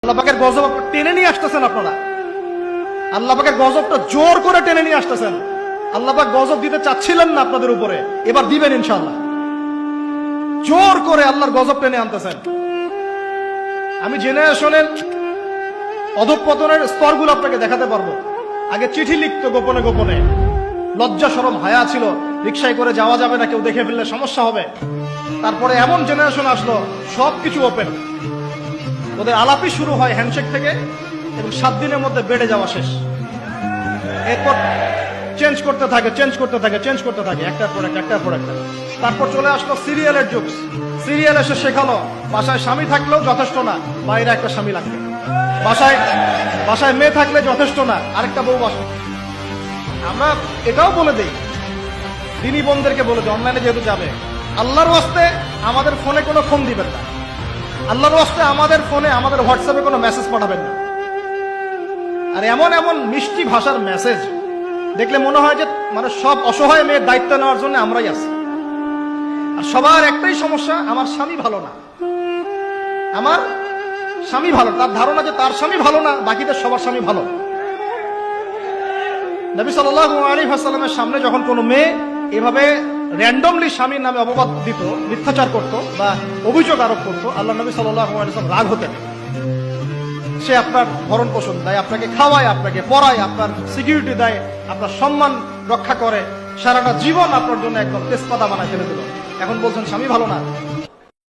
আল্লাহ পাকের গজব টেনে নিয়ে আসতেছেন আপনারা। আল্লাহ পাকের গজবটা জোর করে টেনে নিয়ে আসতেছেন। আল্লাহ পাক গজব দিতে চাচ্ছিলেন না আপনাদের উপরে, এবার দিবেন ইনশাআল্লাহ। জোর করে আল্লাহর গজব টেনে আনতেছেন। আমি জেনারেশনের অধঃপতনের স্তরগুলো আপনাকে দেখাতে পারবো। আগে চিঠি লিখতো গোপনে গোপনে, লজ্জা শরম হায়া ছিল, রিক্সায় করে যাওয়া যাবে না, কেউ দেখে ফেললে সমস্যা হবে। তারপরে এমন জেনারেশন আসলো সবকিছু ওপেন, ওদের আলাপই শুরু হয় হ্যান্ডশেক থেকে এবং 7 দিনের মধ্যে বেড়ে যাওয়া শেষ। এরপর চেঞ্জ করতে থাকে একটার পর একটা। তারপর চলে আসলো সিরিয়ালের যুগ। সিরিয়াল এসে শেখালো বাসায় স্বামী থাকলেও যথেষ্ট না, বাইরে একটা স্বামী লাগবে। বাসায় মেয়ে থাকলে যথেষ্ট না, আরেকটা বউ বাসা। আমরা এটাও বলে দেই, দিনী বোনদেরকে বলে দিই, অনলাইনে যেহেতু যাবে, আল্লাহর ওয়াস্তে আমাদের ফোনে কোনো ফোন দিবেন না। আল্লাহর ওয়াস্তে আমাদের ফোনে, আমাদের হোয়াটসঅ্যাপে কোনো মেসেজ পাঠাবেন না। আর এমন এমন মিষ্টি ভাষার মেসেজ দেখলে মনে হয় যে মানে সব অসহায় মেয়ের দায়িত্ব নেওয়ার জন্য আমরাই আছি। আর সবার একটাই সমস্যা, আমার স্বামী ভালো না, আমার স্বামী ভালো। তার ধারণা যে তার স্বামী ভালো না, বাকিদের সবার স্বামী ভালো। নবী সাল্লাল্লাহু আলাইহি ওয়াসাল্লামের সামনে যখন কোনো মেয়ে এভাবে র্যান্ডমলি স্বামীর নামে অপবাদ দিত, মিথ্যাচার করত বা অভিযোগ আরোপ করত, আল্লাহ নবী সাল্লাল্লাহু আলাইহি ওয়াসাল্লাম রাগ হতেন। সে আপনার ভরণ পোষণ দেয়, আপনাকে খাওয়ায়, আপনাকে পড়ায়, আপনার সিকিউরিটি দেয়, আপনার সম্মান রক্ষা করে, সারাটা জীবন আপনার জন্য একদম তেজপাতা বানায় ফেলে দিল। এখন বলছেন স্বামী ভালো না।